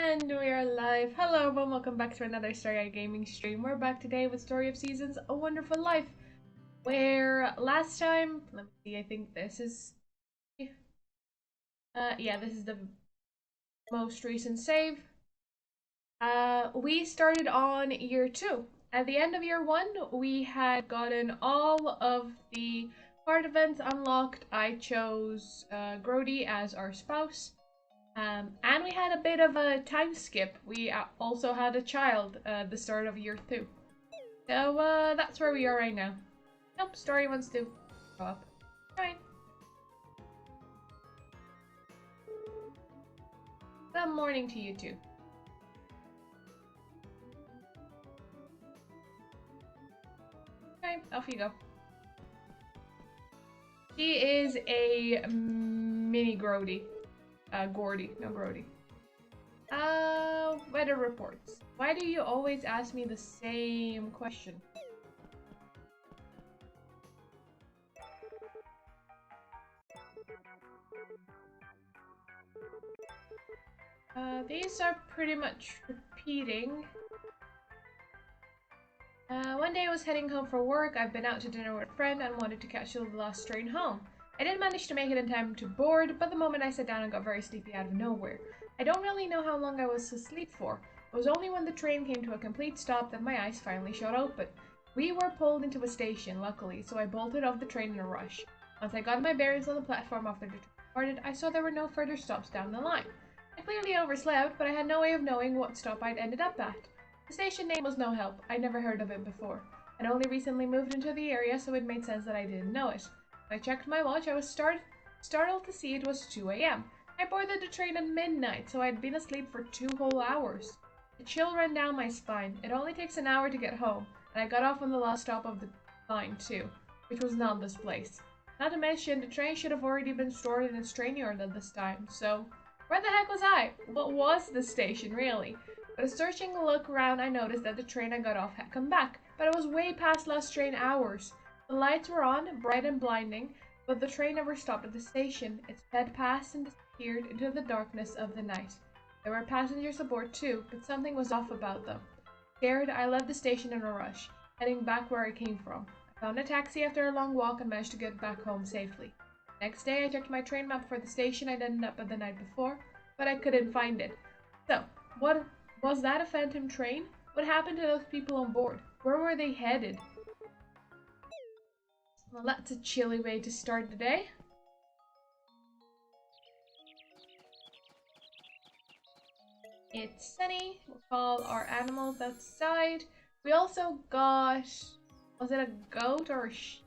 And we are live. Hello everyone, welcome back to another Starry Gaming stream. We're back today with Story of Seasons, A Wonderful Life. Where last time, let me see, I think this is... yeah, this is the most recent save. We started on year 2. At the end of year 1, we had gotten all of the part events unlocked. I chose Grody as our spouse. And we had a bit of a time skip. We also had a child at the start of year 2. So that's where we are right now. Nope, Story wants to go up. Fine. Good morning to you too. Okay, off you go. She is a mini Grody. Gordy, no Grody. Weather reports. Why do you always ask me the same question? These are pretty much repeating. One day I was heading home from work. I've been out to dinner with a friend and wanted to catch the last train home. I didn't manage to make it in time to board, but the moment I sat down and got very sleepy out of nowhere. I don't really know how long I was asleep for. It was only when the train came to a complete stop that my eyes finally shot open. We were pulled into a station, luckily, so I bolted off the train in a rush. Once I got my bearings on the platform after the train departed, I saw there were no further stops down the line. I clearly overslept, but I had no way of knowing what stop I'd ended up at. The station name was no help. I'd never heard of it before. I'd only recently moved into the area, so it made sense that I didn't know it. When I checked my watch, I was startled to see it was 2 a.m. I boarded the train at midnight, so I'd been asleep for 2 whole hours. A chill ran down my spine. It only takes an hour to get home, and I got off on the last stop of the line too, which was not this place. Not to mention, the train should have already been stored in its train yard at this time, so... Where the heck was I? What was this station, really? With a searching look around, I noticed that the train I got off had come back, but it was way past last train hours. The lights were on, bright and blinding, but the train never stopped at the station. It sped past and disappeared into the darkness of the night. There were passengers aboard too, but something was off about them. Scared, I left the station in a rush, heading back where I came from. I found a taxi after a long walk and managed to get back home safely. Next day, I checked my train map for the station I'd ended up at the night before, but I couldn't find it. So, what was that, a phantom train? What happened to those people on board? Where were they headed? Well, that's a chilly way to start the day. It's sunny. We'll call our animals outside. We also got... Was it a goat or a sheep?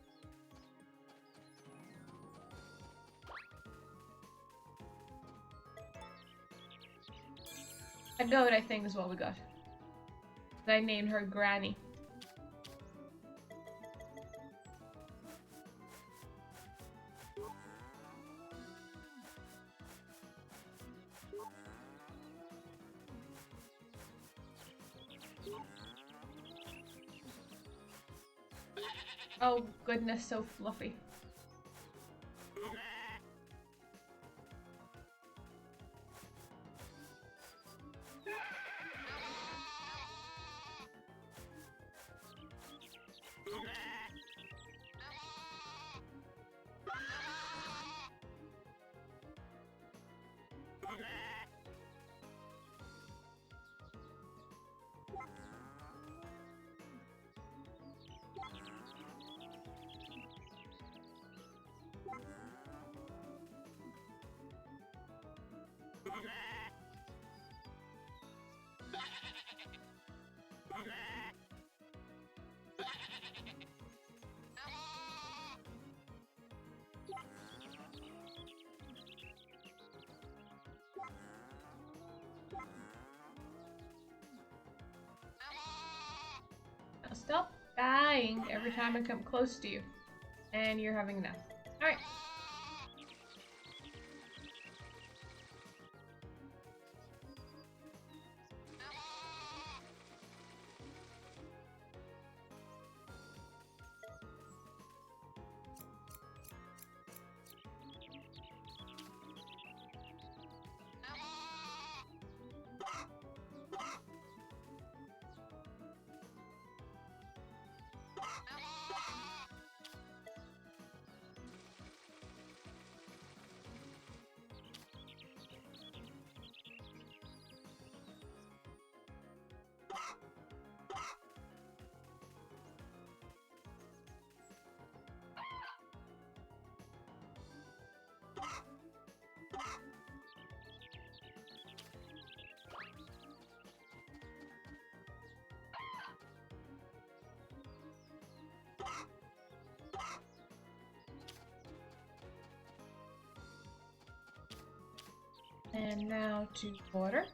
A goat, I think, is what we got. I named her Granny. Oh goodness, so fluffy. Now stop dying every time I come close to you. And you're having enough. Alright. And now to water.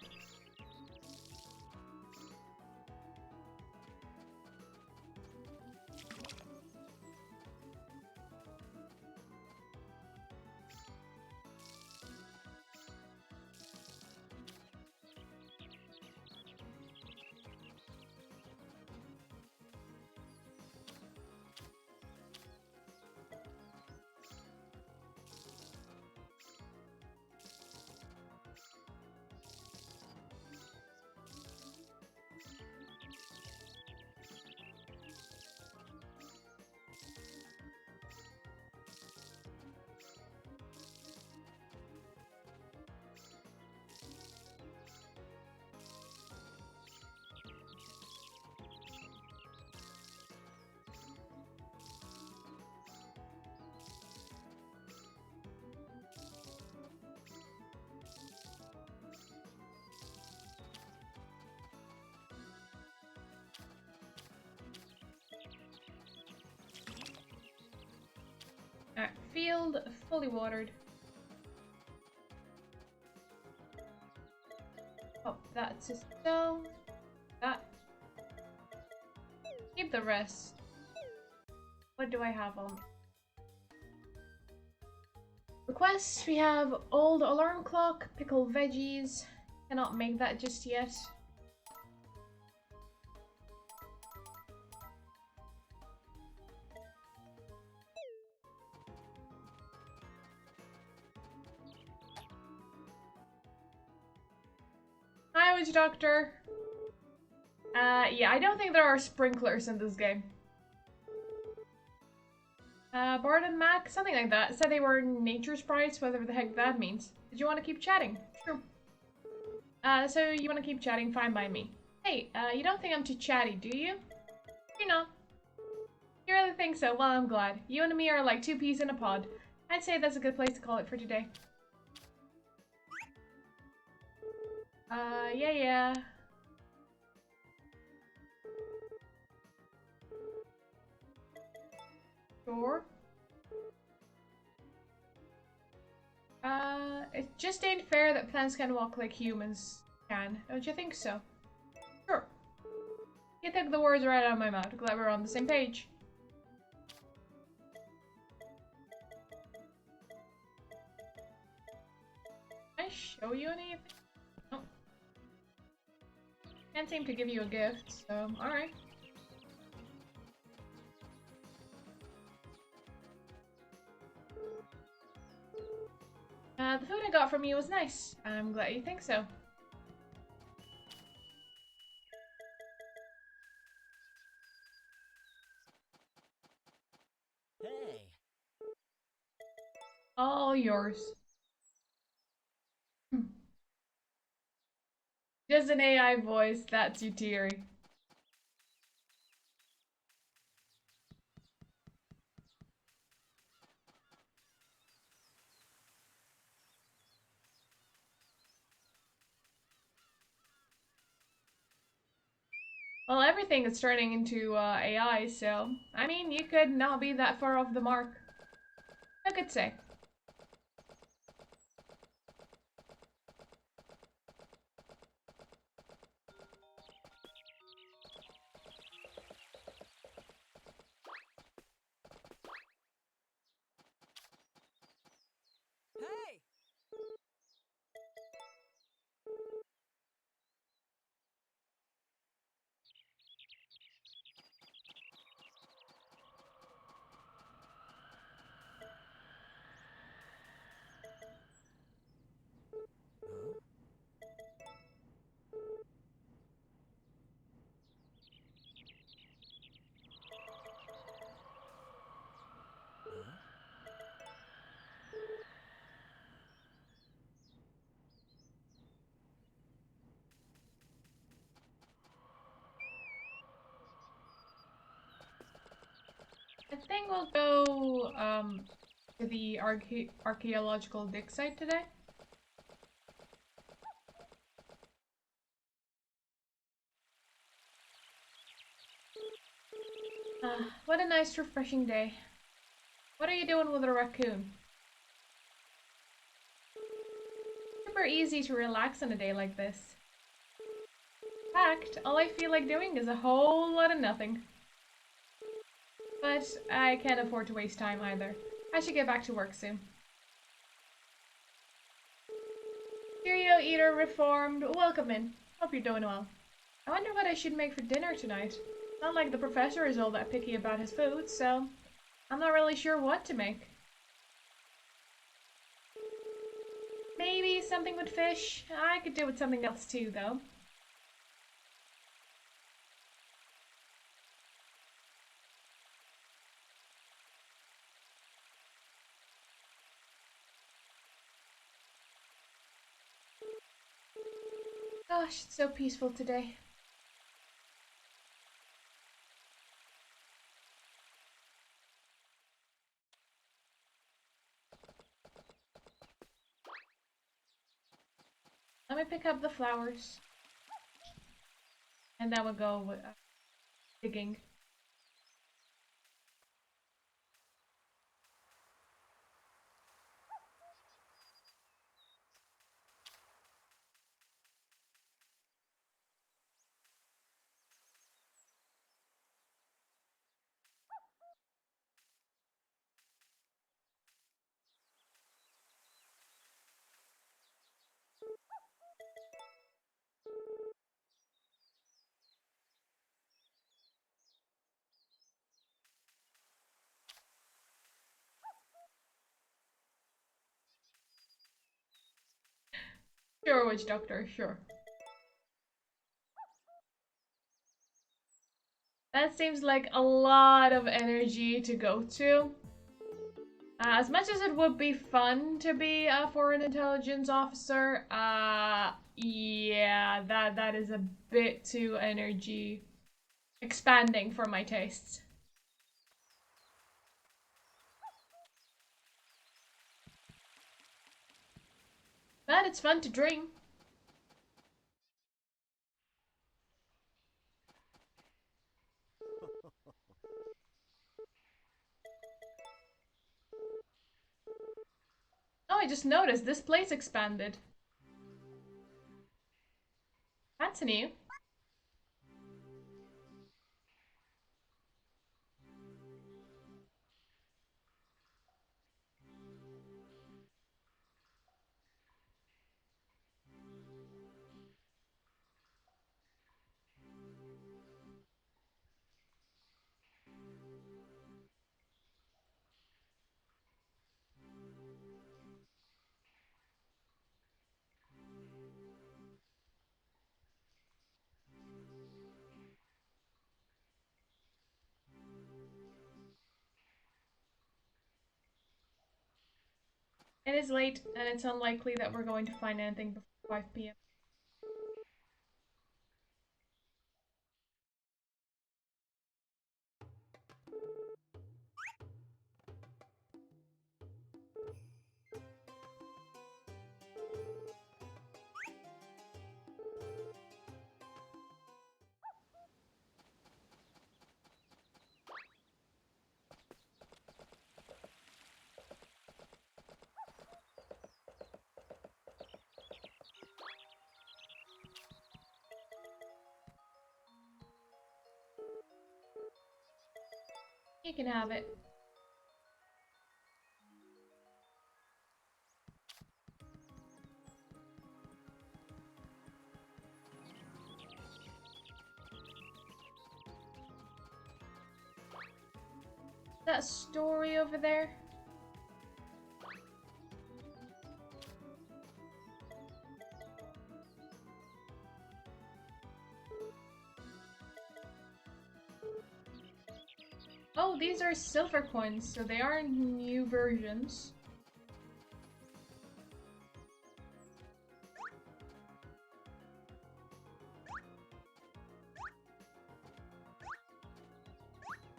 Alright, field fully watered. Oh, that's a stone. That. Keep the rest. What do I have on? Requests, we have old alarm clock, pickled veggies. Cannot make that just yet. Hi, Witch Doctor. Yeah, I don't think there are sprinklers in this game. Bard and Mac, something like that, said they were nature sprites, whatever the heck that means. Did you want to keep chatting? Sure. So you want to keep chatting, fine by me. Hey, you don't think I'm too chatty, do you? You know. You really think so? Well, I'm glad. You and me are like two peas in a pod. I'd say that's a good place to call it for today. Yeah. Sure. It just ain't fair that plants can walk like humans can. Don't you think so? Sure. You took the words right out of my mouth. Glad we're on the same page. Can I show you anything? No. Can't seem to give you a gift, so alright. The food I got from you was nice. I'm glad you think so. Hey. All yours. Just an AI voice, that's you, Teary. Well, everything is turning into AI, so I mean, you could not be that far off the mark. I could say. Hey. Huh? Huh? I think we'll go to the archaeological dig site today. What a nice, refreshing day. What are you doing with a raccoon? super easy to relax on a day like this. In fact, all I feel like doing is a whole lot of nothing. But I can't afford to waste time either. I should get back to work soon. Cheerio Eater Reformed, welcome in. Hope you're doing well. I wonder what I should make for dinner tonight. Not like the professor is all that picky about his food, so I'm not really sure what to make. Maybe something with fish. I could do with something else too, though. Gosh, it's so peaceful today. Let me pick up the flowers. And then we'll go with, digging. Sure, witch doctor, sure. That seems like a lot of energy to go to. As much as it would be fun to be a foreign intelligence officer, yeah, that is a bit too energy expanding for my tastes. But it's fun to dream. Oh, I just noticed this place expanded. That's new. It is late, and it's unlikely that we're going to find anything before 5 p.m. You can have it. That story over there? Oh, these are silver coins, so they are new versions.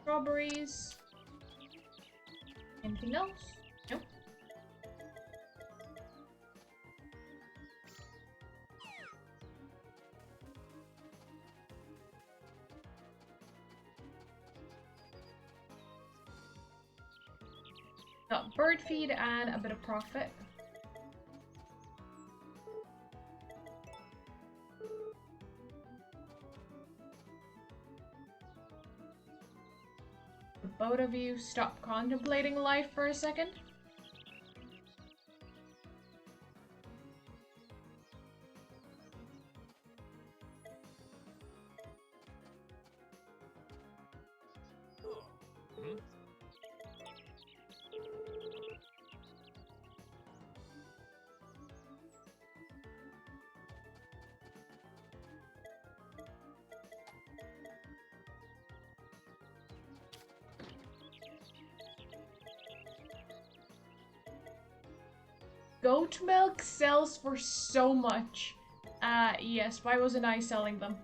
Strawberries. Anything else? Nope. Got bird feed and a bit of profit. both of you stop contemplating life for a second? Goat milk sells for so much. Yes, why wasn't I selling them?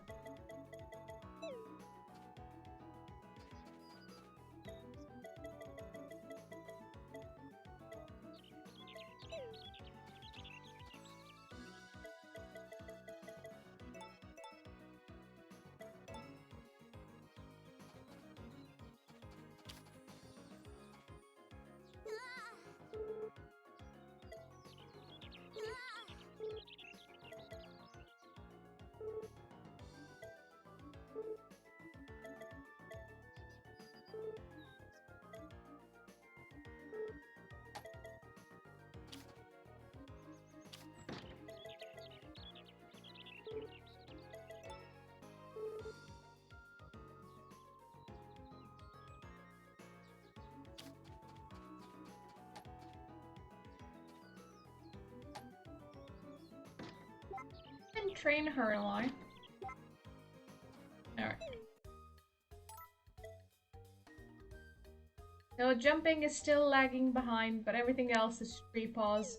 And train her line. Alright. So jumping is still lagging behind, but everything else is 3 paws.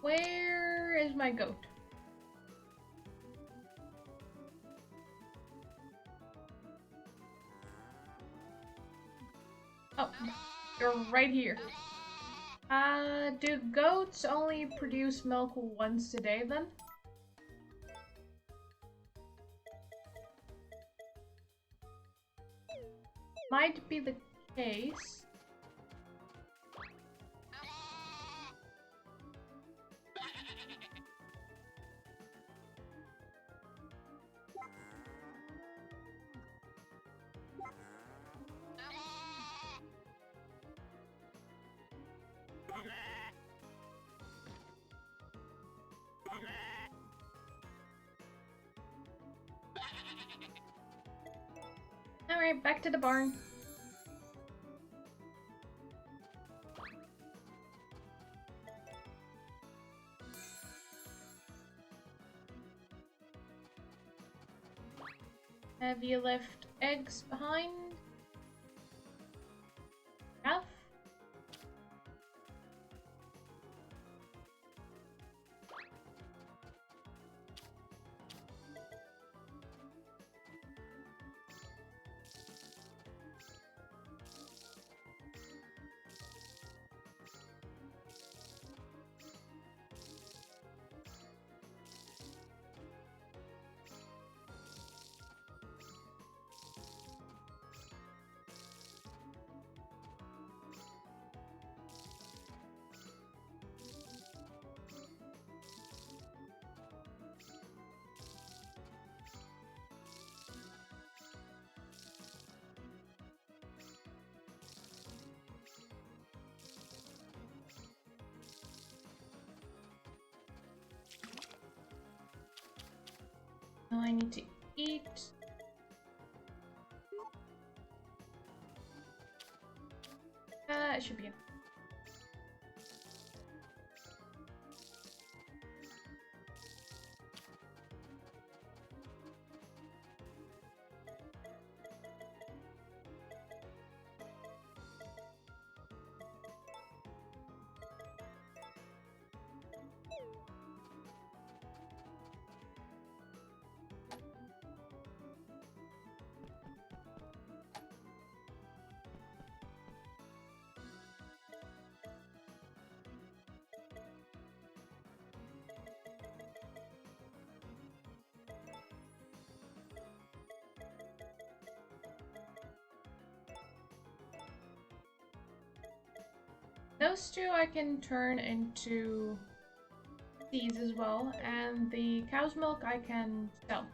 Where is my goat? Oh, you're right here. Do goats only produce milk once a day then? Might be the case. Alright, back to the barn. Have you left eggs behind? Enough? Now I need to eat. It should be enough. Those two I can turn into seeds as well, and the cow's milk I can sell.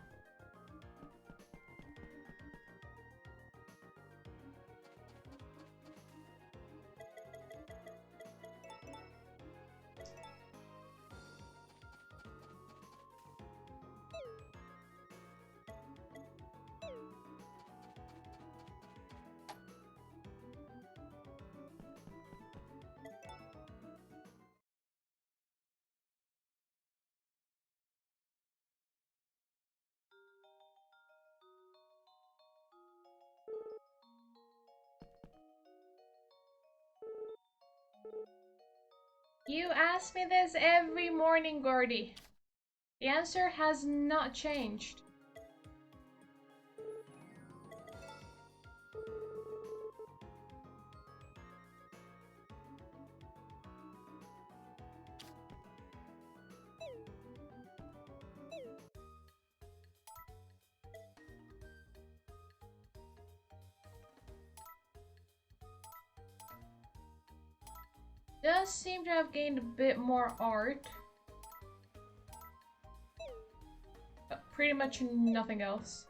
You ask me this every morning, Gordy. The answer has not changed. Does seem to have gained a bit more art. But pretty much nothing else.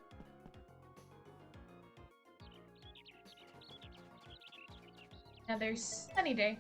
Now there's Sunny Day.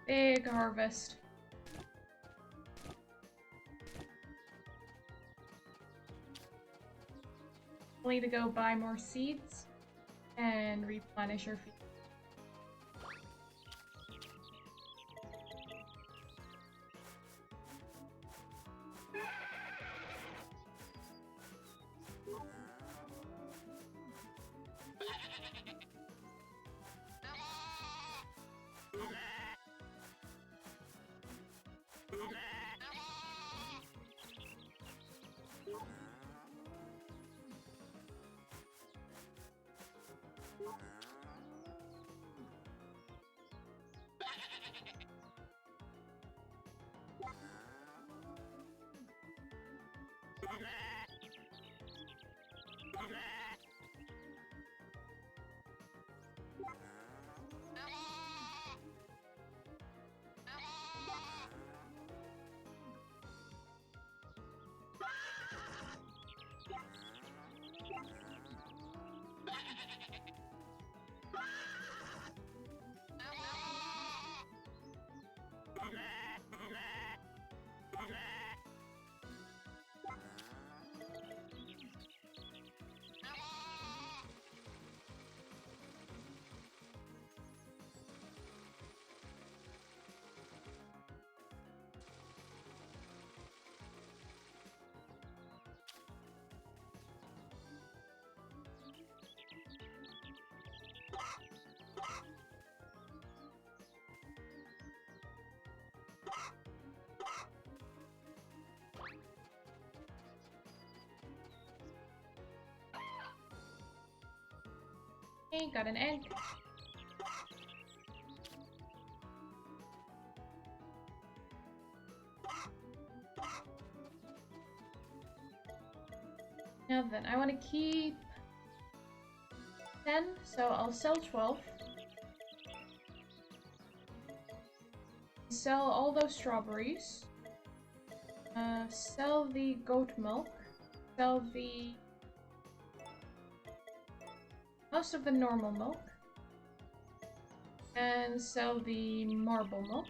Big harvest. Only to go buy more seeds and replenish our feed. Okay, got an egg. Now then, I want to keep 10, so I'll sell 12. Sell all those strawberries. Sell the goat milk. Sell the most of the normal milk. And sell the marble milk.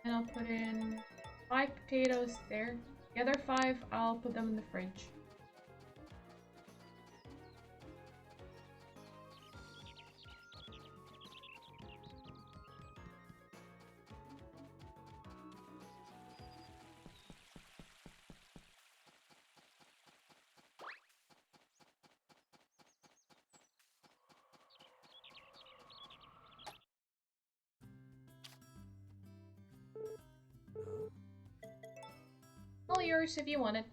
And I'll put in 5 potatoes there. The other 5, I'll put them in the fridge. All yours if you want it.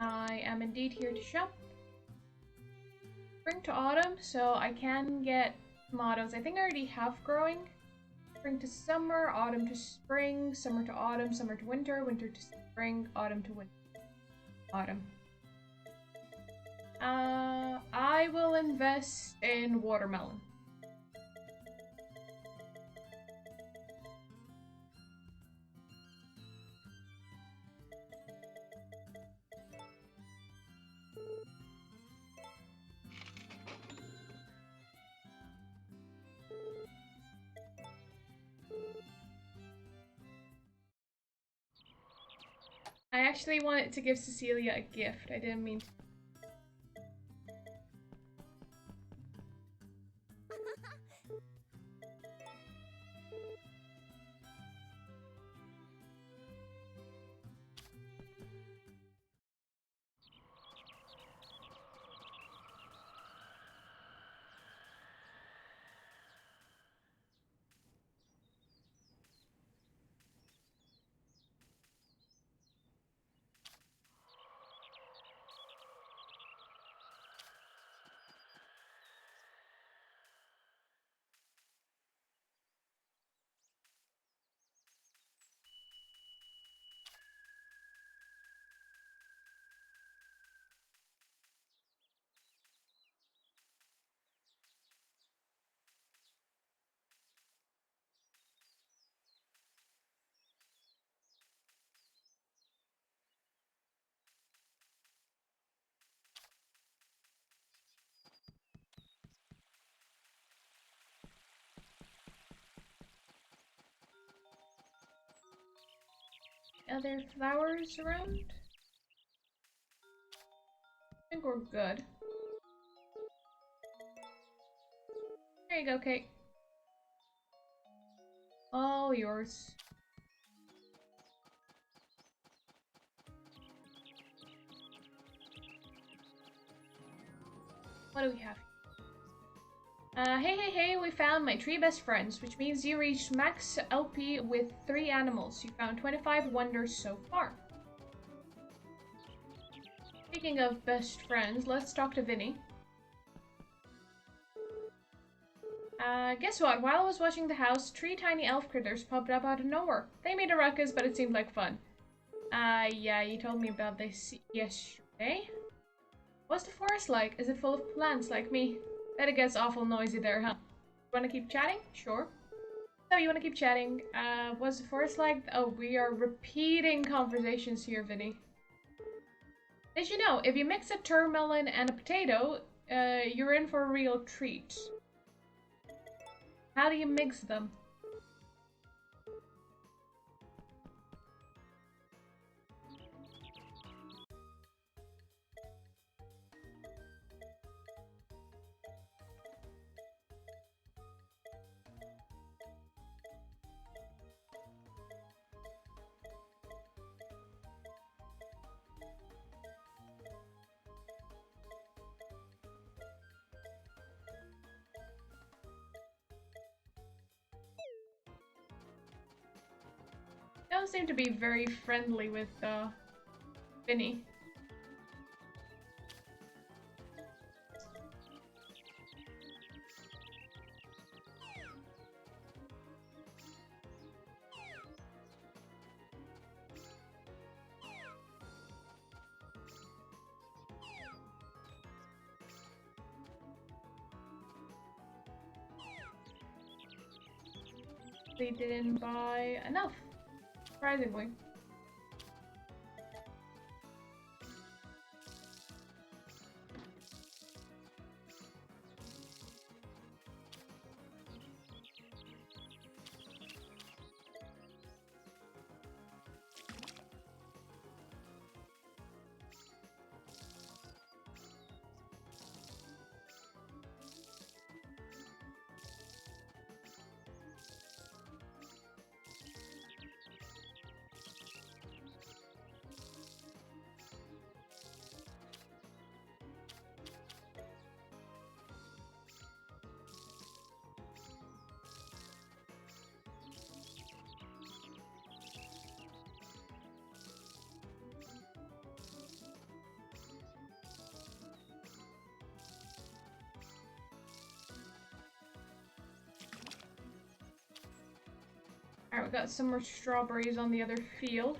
I am indeed here to shop. Spring to autumn, so I can get tomatoes. I think I already have growing. Spring to summer, autumn to spring, summer to autumn, summer to winter, winter to spring, autumn to winter. Autumn. I will invest in watermelon. I actually wanted to give Cecilia a gift. I didn't mean to. Are there flowers around? I think we're good. There you go, Kate. All yours. What do we have? Hey, we found my 3 best friends, which means you reached max LP with 3 animals. You found 25 wonders so far. Speaking of best friends, let's talk to Vinny. Guess what? While I was watching the house, 3 tiny elf critters popped up out of nowhere. They made a ruckus, but it seemed like fun. Yeah, you told me about this yesterday. What's the forest like? Is it full of plants like me? Bet it gets awful noisy there, huh? Wanna keep chatting? Sure. So you wanna keep chatting. What's the forest like? Oh, we are repeating conversations here, Vinny. Did you know, if you mix a termelon and a potato, you're in for a real treat. How do you mix them? Don't seem to be very friendly with Vinny. They didn't buy enough, surprisingly. Alright, we got some more strawberries on the other field.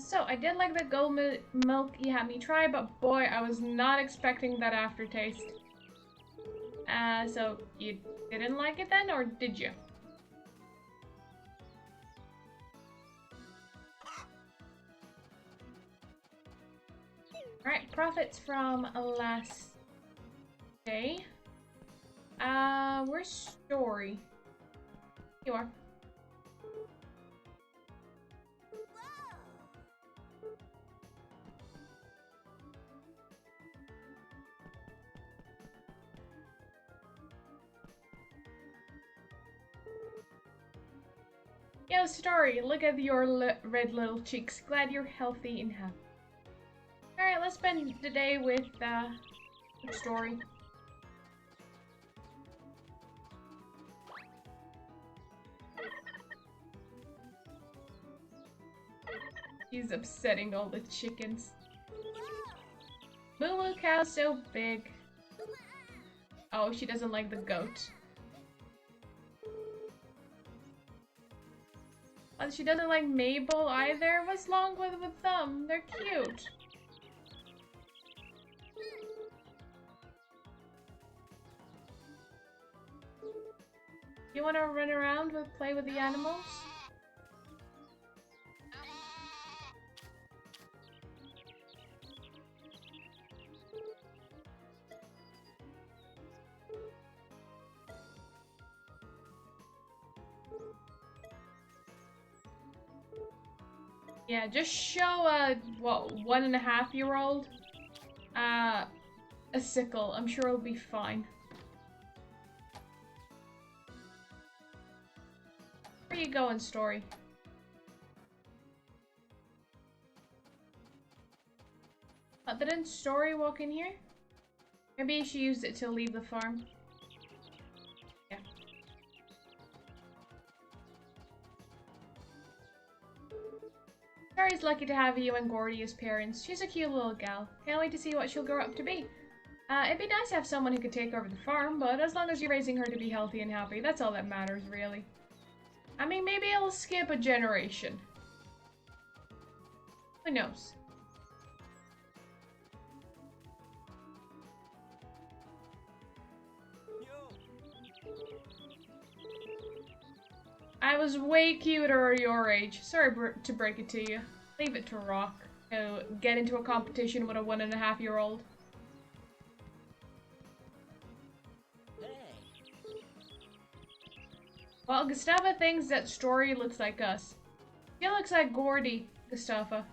So I did like the gold milk you had me try, but boy, I was not expecting that aftertaste. So you didn't like it then, or did you? Alright, profits from last day. Where's Story? You are. Yo, Story, look at your red little cheeks. Glad you're healthy and happy. Alright, let's spend the day with, Story. He's upsetting all the chickens. Moo cow's so big. Oh, she doesn't like the goat. Oh, she doesn't like Mabel either. What's wrong with them? They're cute. You want to run around and play with the animals? Yeah, just show a, what, 1.5-year-old a sickle. I'm sure it'll be fine. Where you going, Story? Didn't Story walk in here? Maybe she used it to leave the farm. Yeah. Story's lucky to have you and Gordy as parents. She's a cute little gal. Can't wait to see what she'll grow up to be. It'd be nice to have someone who could take over the farm, but as long as you're raising her to be healthy and happy, that's all that matters, really. I mean, maybe I'll skip a generation. Who knows? I was way cuter your age. Sorry to break it to you. Leave it to Rock to get into a competition with a 1.5-year-old. Well, Gustava thinks that Story looks like us. She looks like Gordy, Gustava.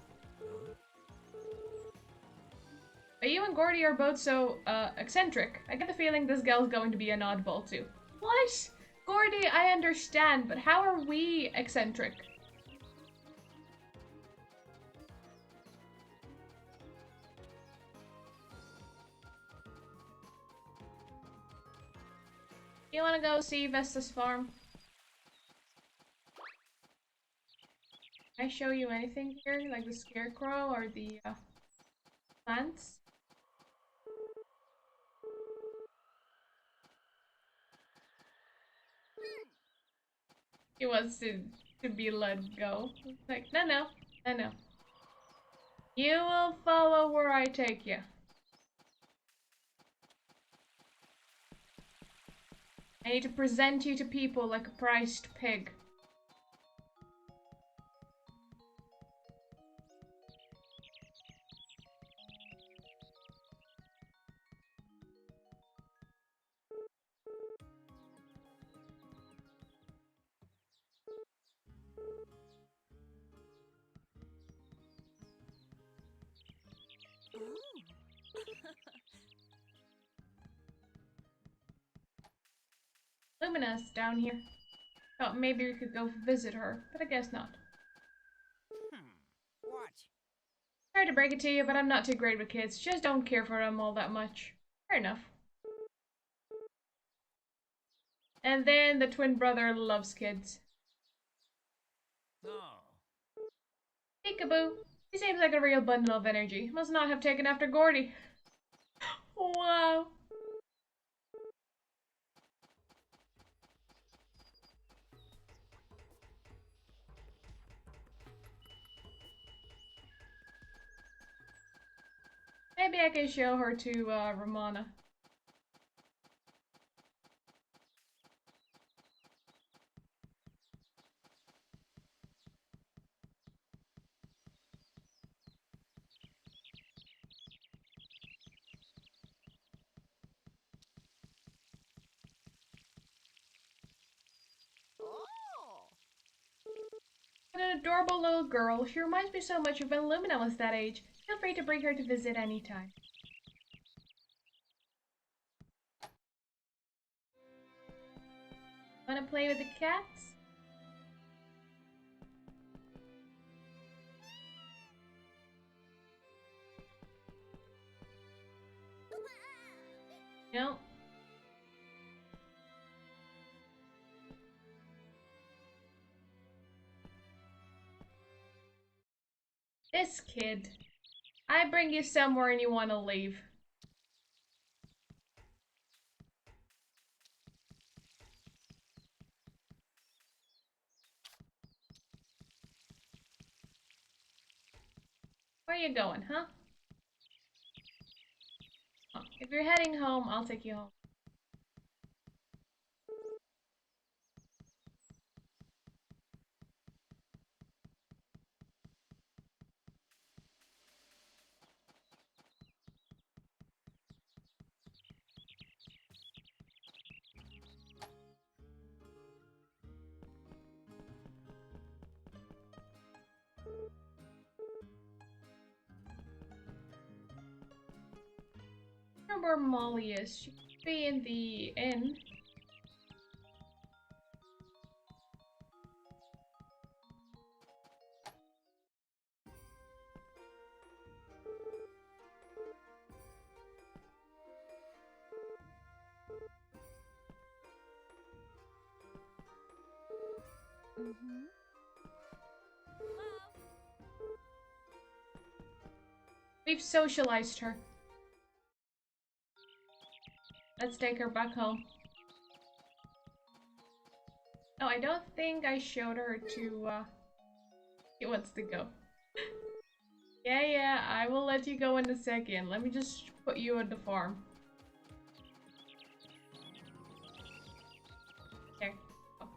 But you and Gordy are both so, eccentric. I get the feeling this gal's going to be an oddball too. What? Gordy, I understand, but how are we eccentric? You wanna go see Vesta's farm? Can I show you anything here? Like the scarecrow or the, plants? He wants to be let go. Like, no. You will follow where I take you. I need to present you to people like a priced pig. Luminous down here. Thought maybe we could go visit her, but I guess not. What? Sorry to break it to you, but I'm not too great with kids. Just don't care for them all that much. Fair enough. And then the twin brother loves kids. Oh. Peekaboo. He seems like a real bundle of energy. Must not have taken after Gordy. Wow. Maybe I can show her to Ramona. Oh. An adorable little girl. She reminds me so much of when Lumina was that age. Feel free to bring her to visit anytime. Wanna play with the cats? No. This kid. I bring you somewhere and you want to leave. Where you going, huh? Oh, if you're heading home, I'll take you home. I don't know where Molly is. She could be in the inn. Mm-hmm. We've socialized her. Let's take her back home. No, I don't think I showed her to, she wants to go. Yeah, I will let you go in a second. Let me just put you on the farm. There. Oh.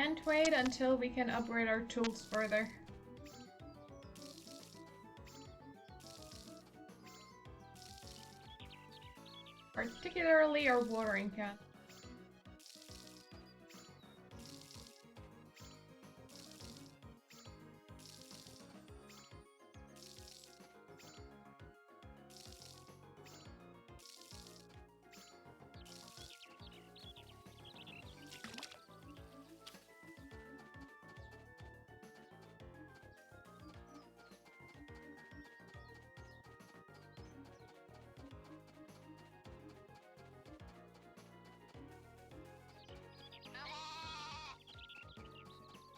Can't wait until we can upgrade our tools further. Particularly our watering can.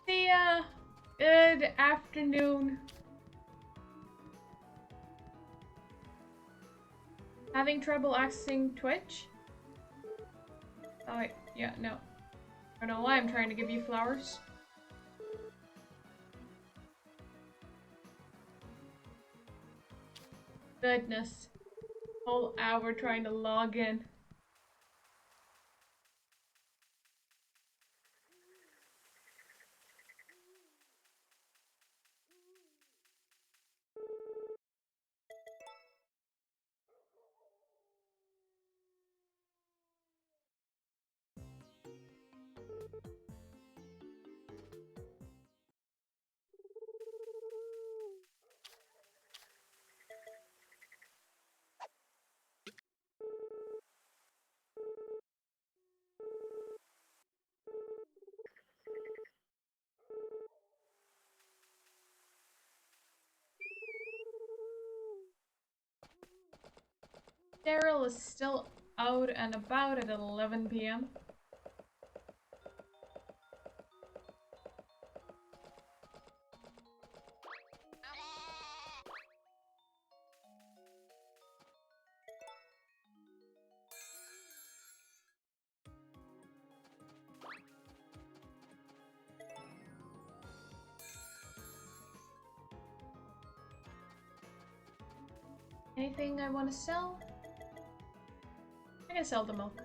See ya! Good afternoon. Having trouble accessing Twitch? Oh wait, yeah, no. I don't know why I'm trying to give you flowers. Goodness. Whole hour trying to log in. Daryl is still out and about at 11 p.m. Anything I want to sell? I can sell the milk.